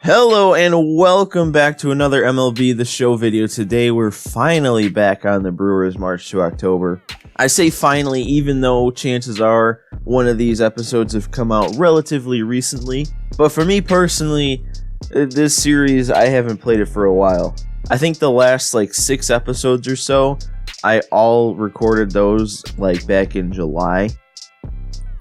Hello and welcome back to another MLB The Show video. Today we're finally back on the Brewers March to October. I say finally even though chances are one of these episodes have come out relatively recently. But for me personally, this series, I haven't played it for a while. I think the last 6 episodes or so, I all recorded those back in July.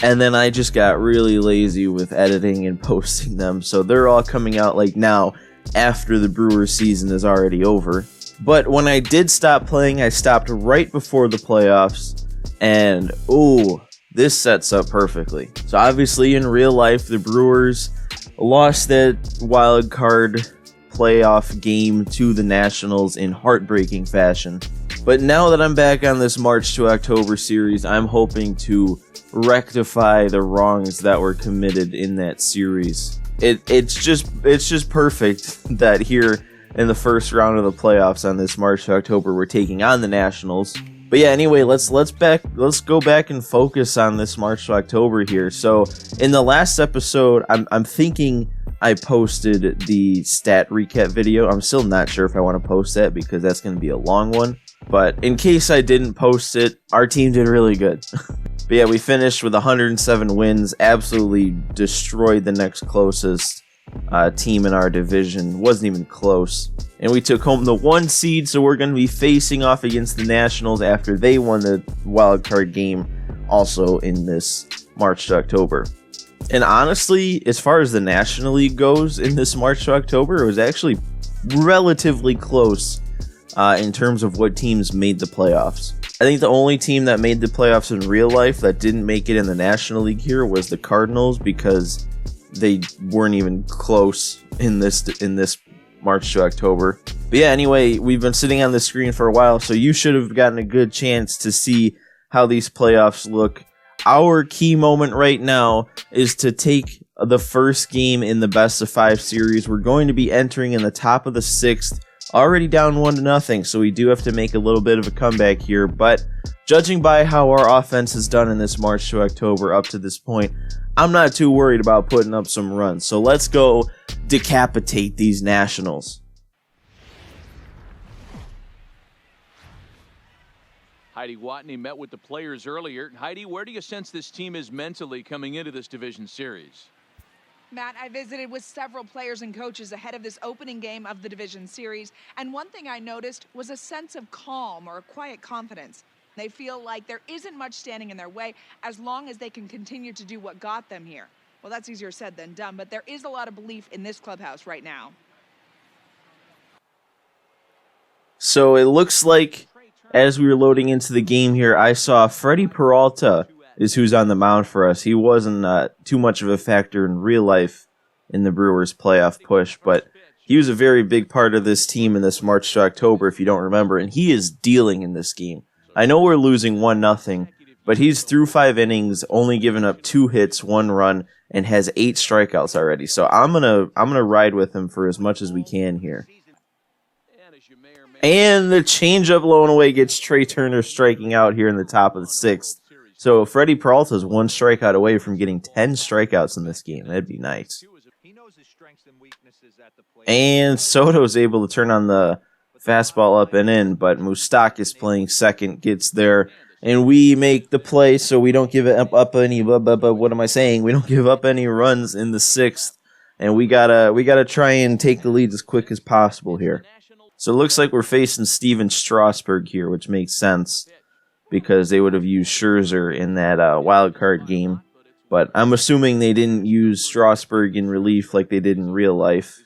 And then I just got really lazy with editing and posting them, so they're all coming out now after the Brewers season is already over. But when I did stop playing, I stopped right before the playoffs, and ooh, this sets up perfectly. So obviously in real life, the Brewers lost that wild card playoff game to the Nationals in heartbreaking fashion. But now that I'm back on this March to October series, I'm hoping to rectify the wrongs that were committed in that series. It's just perfect that here in the first round of the playoffs on this March to October we're taking on the Nationals. But yeah, anyway, let's go back and focus on this March to October here. So in the last episode, I'm thinking I posted the stat recap video. I'm still not sure if I want to post that because that's going to be a long one. But in case I didn't post it, our team did really good. But yeah, we finished with 107 wins, absolutely destroyed the next closest team in our division. Wasn't even close. And we took home the 1 seed, so we're going to be facing off against the Nationals after they won the wild card game also in this March to October. And honestly, as far as the National League goes in this March to October, it was actually relatively close in terms of what teams made the playoffs. I think the only team that made the playoffs in real life that didn't make it in the National League here was the Cardinals, because they weren't even close in this March to October. But yeah, anyway, we've been sitting on the screen for a while, so you should have gotten a good chance to see how these playoffs look. Our key moment right now is to take the first game in the best of 5 series. We're going to be entering in the top of the 6th. Already down 1-0, so we do have to make a little bit of a comeback here, but judging by how our offense has done in this March to October up to this point, I'm not too worried about putting up some runs. So let's go decapitate these Nationals. Heidi Watney met with the players earlier. Heidi, where do you sense this team is mentally coming into this division series? Matt, I visited with several players and coaches ahead of this opening game of the division series, and one thing I noticed was a sense of calm or a quiet confidence. They feel like there isn't much standing in their way as long as they can continue to do what got them here. Well, that's easier said than done, but there is a lot of belief in this clubhouse right now. So it looks like as we were loading into the game here, I saw Freddy Peralta is who's on the mound for us. He wasn't too much of a factor in real life in the Brewers playoff push, but he was a very big part of this team in this March to October, if you don't remember, and he is dealing in this game. I know we're losing 1-0, but he's through 5 innings, only given up 2 hits, 1 run, and has 8 strikeouts already. So I'm gonna ride with him for as much as we can here. And the changeup low and away gets Trey Turner striking out here in the top of the 6th. So Freddy Peralta is 1 strikeout away from getting 10 strikeouts in this game. That'd be nice. And Soto's able to turn on the fastball up and in, but Mustakis playing second gets there, and we make the play, so we don't give up any. What am I saying? We don't give up any runs in the 6th, and we gotta try and take the lead as quick as possible here. So it looks like we're facing Steven Strasburg here, which makes sense, because they would have used Scherzer in that wild card game. But I'm assuming they didn't use Strasburg in relief like they did in real life.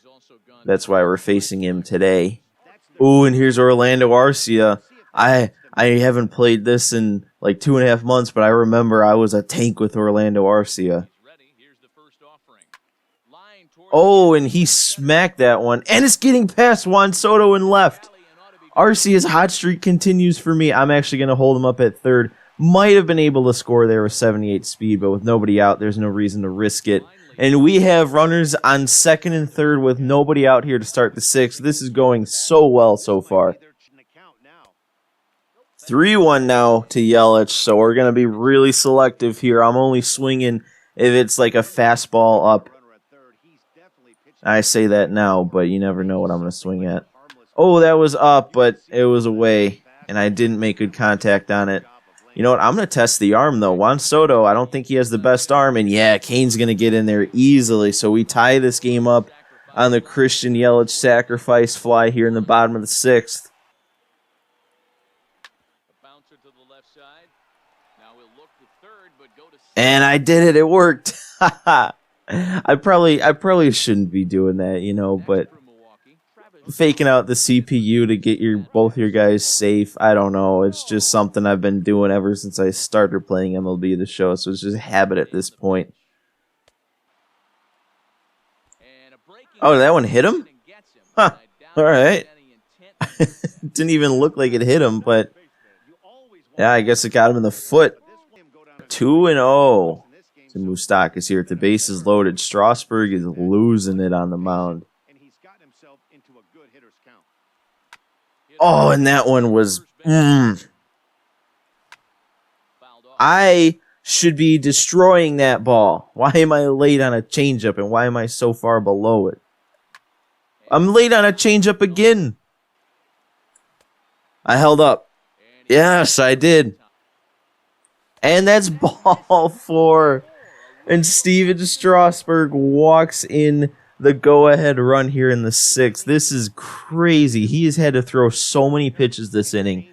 That's why we're facing him today. Ooh, and here's Orlando Arcia. I haven't played this in 2.5 months, but I remember I was a tank with Orlando Arcia. Oh, and he smacked that one. And it's getting past Juan Soto and left. Arcia's hot streak continues for me. I'm actually going to hold him up at third. Might have been able to score there with 78 speed, but with nobody out, there's no reason to risk it. And we have runners on second and third with nobody out here to start the 6th. This is going so well so far. 3-1 now to Yelich, so we're going to be really selective here. I'm only swinging if it's like a fastball up. I say that now, but you never know what I'm going to swing at. Oh, that was up, but it was away, and I didn't make good contact on it. You know what? I'm going to test the arm, though. Juan Soto, I don't think he has the best arm, and yeah, Kane's going to get in there easily. So we tie this game up on the Christian Yelich sacrifice fly here in the bottom of the 6th. And I did it. It worked. I probably shouldn't be doing that, you know, but faking out the CPU to get both your guys safe, I don't know. It's just something I've been doing ever since I started playing MLB The Show, so it's just a habit at this point. Oh, that one hit him? Huh. All right. Didn't even look like it hit him, but yeah, I guess it got him in the foot. 2-0. Moustakas here at the bases loaded. Strasburg is losing it on the mound. Oh, and that one was... I should be destroying that ball. Why am I late on a changeup, and why am I so far below it? I'm late on a changeup again. I held up. Yes, I did. And that's ball 4. And Steven Strasburg walks in the go-ahead run here in the 6th. This is crazy. He has had to throw so many pitches this inning.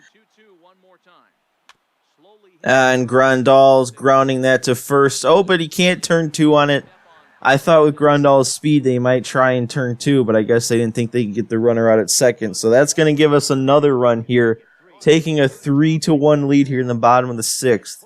And Grandal's grounding that to first. Oh, but he can't turn 2 on it. I thought with Grandal's speed they might try and turn 2, but I guess they didn't think they could get the runner out at second. So that's going to give us another run here, taking a 3-1 lead here in the bottom of the 6th.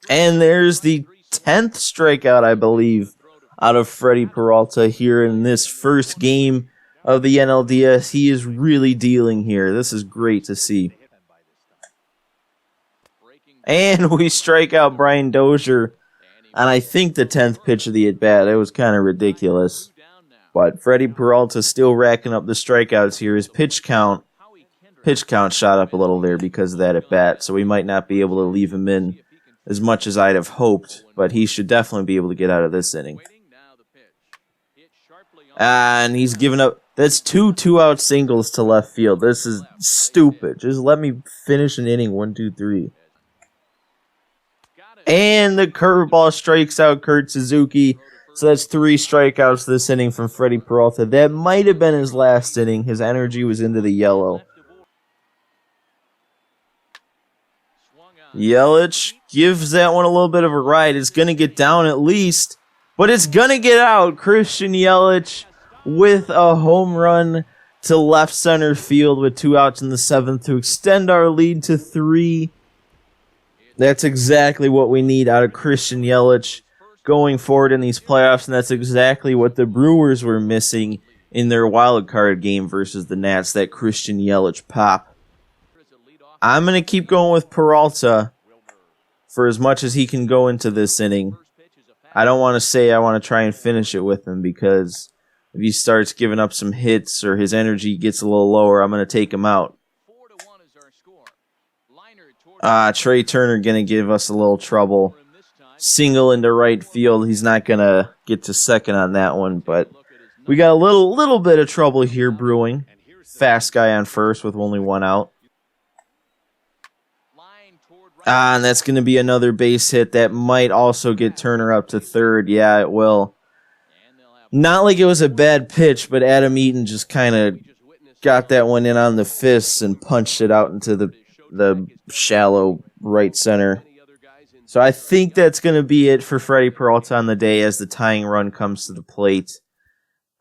And there's the 10th strikeout, I believe, out of Freddy Peralta here in this first game of the NLDS. He is really dealing here. This is great to see. And we strike out Brian Dozier on, I think, the 10th pitch of the at-bat. It was kind of ridiculous. But Freddy Peralta still racking up the strikeouts here. His pitch count shot up a little there because of that at-bat, so we might not be able to leave him in as much as I'd have hoped, but he should definitely be able to get out of this inning. And he's given up. That's 2 2-out singles to left field. This is stupid. Just let me finish an inning. 1, 2, 3. And the curveball strikes out Kurt Suzuki. So that's 3 strikeouts this inning from Freddy Peralta. That might have been his last inning. His energy was into the yellow. Yelich gives that one a little bit of a ride. It's going to get down at least, but it's going to get out. Christian Yelich with a home run to left center field with 2 outs in the 7th to extend our lead to 3. That's exactly what we need out of Christian Yelich going forward in these playoffs, and that's exactly what the Brewers were missing in their wild card game versus the Nats, that Christian Yelich pop. I'm going to keep going with Peralta for as much as he can go into this inning. I don't want to say I want to try and finish it with him, because if he starts giving up some hits or his energy gets a little lower, I'm going to take him out. Trey Turner going to give us a little trouble. Single into right field. He's not going to get to second on that one, but we got a little bit of trouble here brewing. Fast guy on first with only 1 out. And that's going to be another base hit that might also get Turner up to third. Yeah, it will. Not like it was a bad pitch, but Adam Eaton just kind of got that one in on the fists and punched it out into the shallow right center. So I think that's going to be it for Freddy Peralta on the day as the tying run comes to the plate.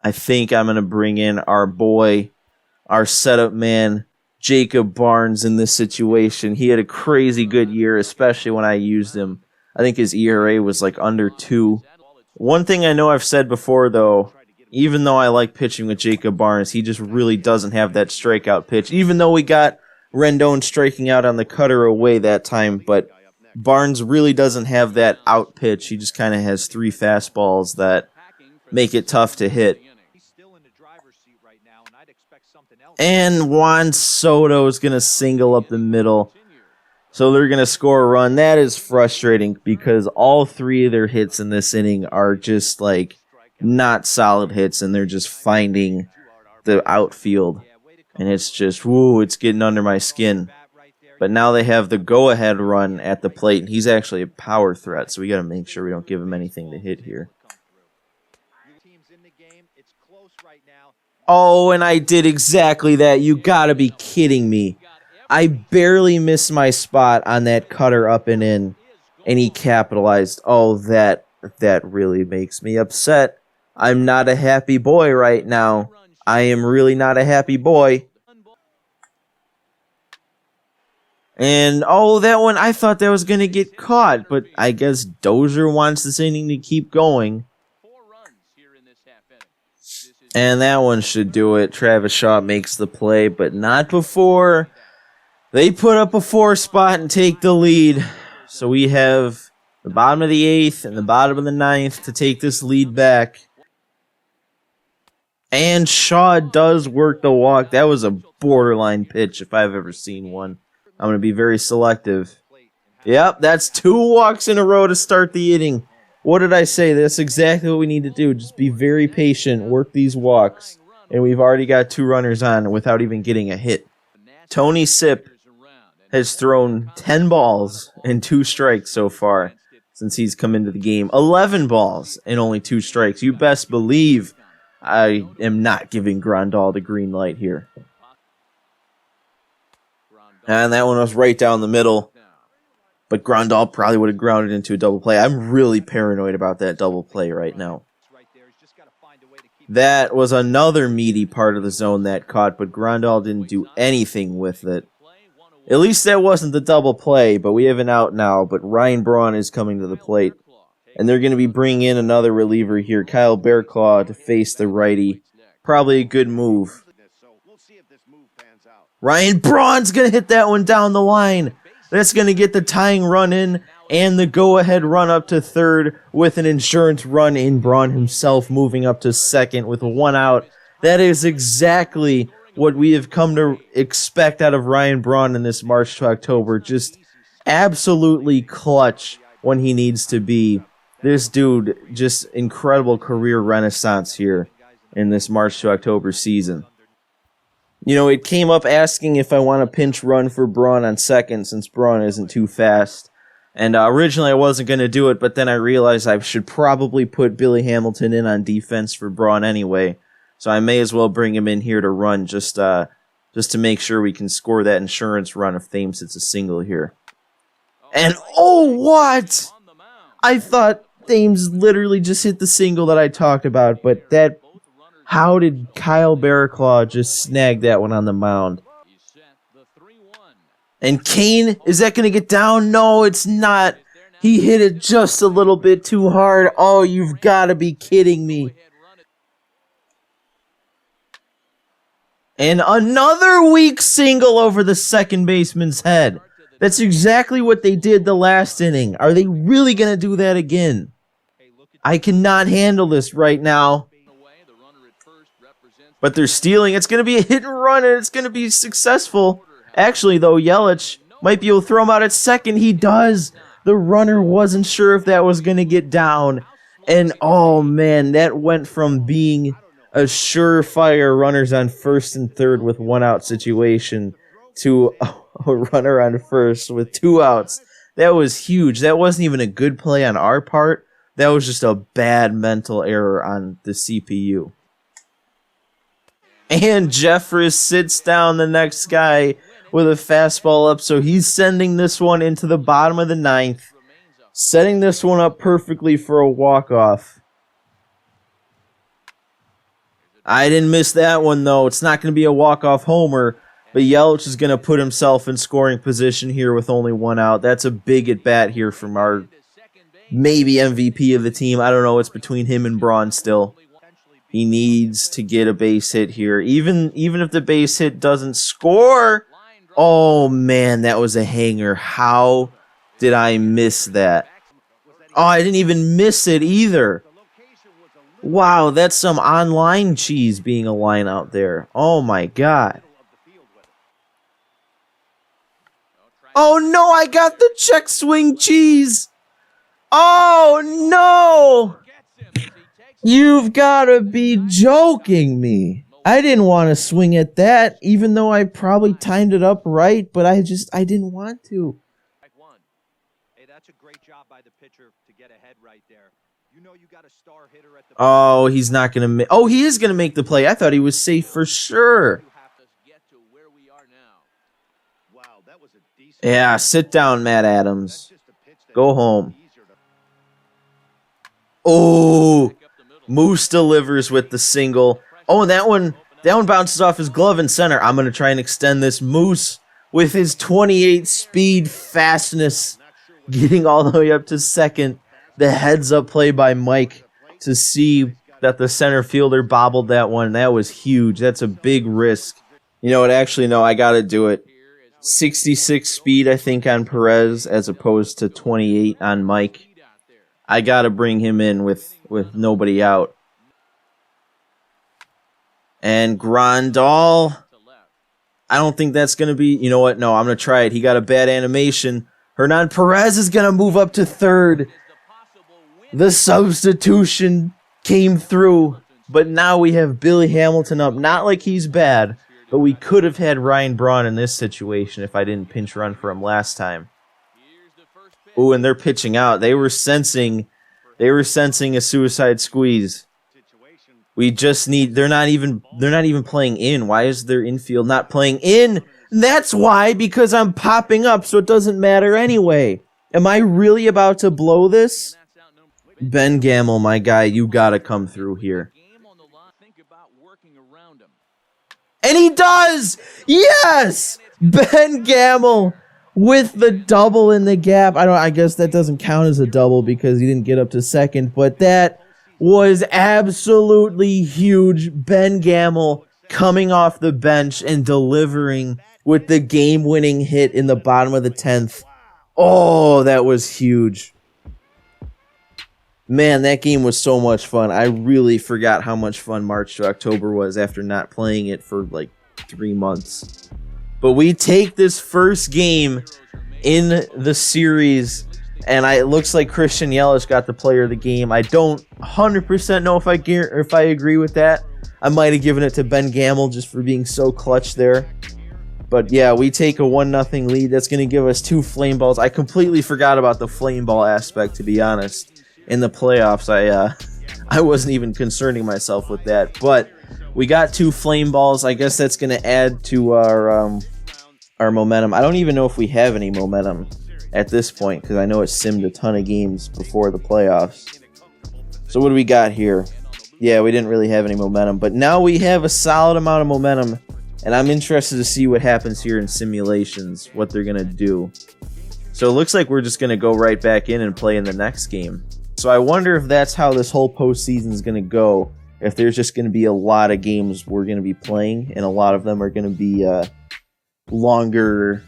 I think I'm going to bring in our boy, our setup man, Jacob Barnes in this situation. He had a crazy good year, especially when I used him. I think his ERA was like under 2. One thing I know I've said before, though, even though I like pitching with Jacob Barnes, he just really doesn't have that strikeout pitch. Even though we got Rendon striking out on the cutter away that time, but Barnes really doesn't have that out pitch. He just kind of has 3 fastballs that make it tough to hit. And Juan Soto is going to single up the middle. So they're going to score a run. That is frustrating because all three of their hits in this inning are just like not solid hits, and they're just finding the outfield. And it's just, woo, it's getting under my skin. But now they have the go-ahead run at the plate, and he's actually a power threat, so we got to make sure we don't give him anything to hit here. Oh, and I did exactly that. You got to be kidding me. I barely missed my spot on that cutter up and in, and he capitalized. Oh, that really makes me upset. I'm not a happy boy right now. I am really not a happy boy. And, oh, that one, I thought that was going to get caught, but I guess Dozier wants this inning to keep going. And that one should do it. Travis Shaw makes the play, but not before they put up a 4 spot and take the lead. So we have the bottom of the 8th and the bottom of the 9th to take this lead back. And Shaw does work the walk. That was a borderline pitch if I've ever seen one. I'm going to be very selective. Yep, that's 2 walks in a row to start the inning. What did I say? That's exactly what we need to do. Just be very patient, work these walks. And we've already got 2 runners on without even getting a hit. Tony Sipp has thrown 10 balls and 2 strikes so far since he's come into the game. 11 balls and only 2 strikes. You best believe I am not giving Grandal the green light here. And that one was right down the middle. But Grandal probably would have grounded into a double play. I'm really paranoid about that double play right now. That was another meaty part of the zone that caught, but Grandal didn't do anything with it. At least that wasn't the double play, but we have an out now. But Ryan Braun is coming to the plate. And they're going to be bringing in another reliever here, Kyle Bearclaw, to face the righty. Probably a good move. Ryan Braun's going to hit that one down the line. That's going to get the tying run in and the go-ahead run up to third with an insurance run in. Braun himself moving up to second with 1 out. That is exactly what we have come to expect out of Ryan Braun in this March to October. Just absolutely clutch when he needs to be. This dude, just incredible career renaissance here in this March to October season. You know, it came up asking if I want a pinch run for Braun on second since Braun isn't too fast. And originally I wasn't going to do it, but then I realized I should probably put Billy Hamilton in on defense for Braun anyway. So I may as well bring him in here to run just to make sure we can score that insurance run if Thames hits a single here. And oh, what? I thought Thames literally just hit the single that I talked about, but that... How did Kyle Bearclaw just snag that one on the mound? And Kane, is that going to get down? No, it's not. He hit it just a little bit too hard. Oh, you've got to be kidding me. And another weak single over the second baseman's head. That's exactly what they did the last inning. Are they really going to do that again? I cannot handle this right now. But they're stealing. It's going to be a hit and run, and it's going to be successful. Actually, though, Yelich might be able to throw him out at second. He does. The runner wasn't sure if that was going to get down. And, oh, man, that went from being a surefire runners on first and third with 1 out situation to a runner on first with 2 outs. That was huge. That wasn't even a good play on our part. That was just a bad mental error on the CPU. And Jeffress sits down the next guy with a fastball up, so he's sending this one into the bottom of the 9th, setting this one up perfectly for a walk-off. I didn't miss that one, though. It's not going to be a walk-off homer, but Yelich is going to put himself in scoring position here with only 1 out. That's a big at-bat here from our maybe MVP of the team. I don't know. It's between him and Braun still. He needs to get a base hit here. Even if the base hit doesn't score. Oh, man, that was a hanger. How did I miss that? Oh, I didn't even miss it either. Wow, that's some online cheese being a line out there. Oh, my God. Oh no, I got the check swing cheese. Oh no. You've got to be joking me. I didn't want to swing at that, even though I probably timed it up right, but I didn't want to. Hey, that's a great job by the pitcher to get ahead right there. You know you got a star hitter at the Oh, he's not going to make... Oh, he is going to make the play. I thought he was safe for sure. Yeah, sit down, Matt Adams. Go home. Oh, Moose delivers with the single. Oh, and that one bounces off his glove in center. I'm going to try and extend this. Moose with his 28 speed fastness getting all the way up to second. The heads-up play by Mike to see that the center fielder bobbled that one. That was huge. That's a big risk. You know what? Actually, no, I got to do it. 66 speed, I think, on Perez as opposed to 28 on Mike. I got to bring him in with nobody out. And Grandal. I don't think that's going to be... You know what? No, I'm going to try it. He got a bad animation. Hernan Perez is going to move up to third. The substitution came through. But now we have Billy Hamilton up. Not like he's bad, but we could have had Ryan Braun in this situation if I didn't pinch run for him last time. Ooh, and they're pitching out. They were sensing a suicide squeeze. We just need... They're not even playing in. Why is their infield not playing in? That's why, because I'm popping up, so it doesn't matter anyway. Am I really about to blow this? Ben Gamel, my guy, you gotta come through here. And he does! Yes! Ben Gamel with the double in the gap. I guess that doesn't count as a double because he didn't get up to second, but that was absolutely huge. Ben Gamel coming off the bench and delivering with the game-winning hit in the bottom of the 10th. Oh, that was huge. Man, that game was so much fun. I really forgot how much fun March to October was after not playing it for like 3 months. But we take this first game in the series, and it looks like Christian Yelich got the player of the game. I don't 100% know if I agree with that. I might have given it to Ben Gamel just for being so clutch there. But yeah, we take a 1-0 lead. That's going to give us 2 flame balls. I completely forgot about the flame ball aspect, to be honest. In the playoffs, I wasn't even concerning myself with that. But we got 2 flame balls. I guess that's going to add to our momentum. I don't even know if we have any momentum at this point because I know it simmed a ton of games before the playoffs. So what do we got here? Yeah, we didn't really have any momentum. But now we have a solid amount of momentum. And I'm interested to see what happens here in simulations, what they're going to do. So it looks like we're just going to go right back in and play in the next game. So I wonder if that's how this whole postseason is going to go. If there's just going to be a lot of games we're going to be playing, and a lot of them are going to be longer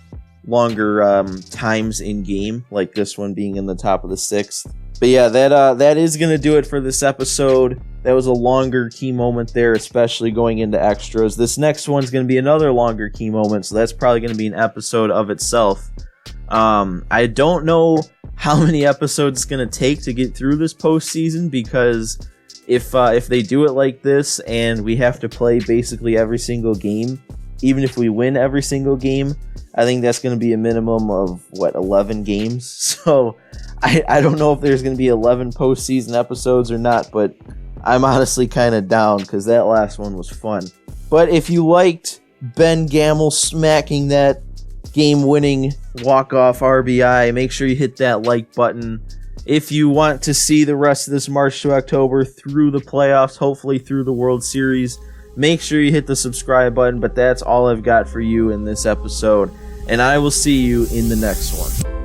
times in game, like this one being in the top of the 6th. But yeah, that is going to do it for this episode. That was a longer key moment there, especially going into extras. This next one's going to be another longer key moment, so that's probably going to be an episode of itself. I don't know how many episodes it's going to take to get through this postseason, because if they do it like this and we have to play basically every single game, even if we win every single game, I think that's going to be a minimum of 11 games. So I don't know if there's going to be 11 postseason episodes or not, but I'm honestly kind of down because that last one was fun. But if you liked Ben Gamel smacking that game-winning walk-off RBI, make sure you hit that like button. If you want to see the rest of this March to October through the playoffs, hopefully through the World Series, make sure you hit the subscribe button. But that's all I've got for you in this episode, and I will see you in the next one.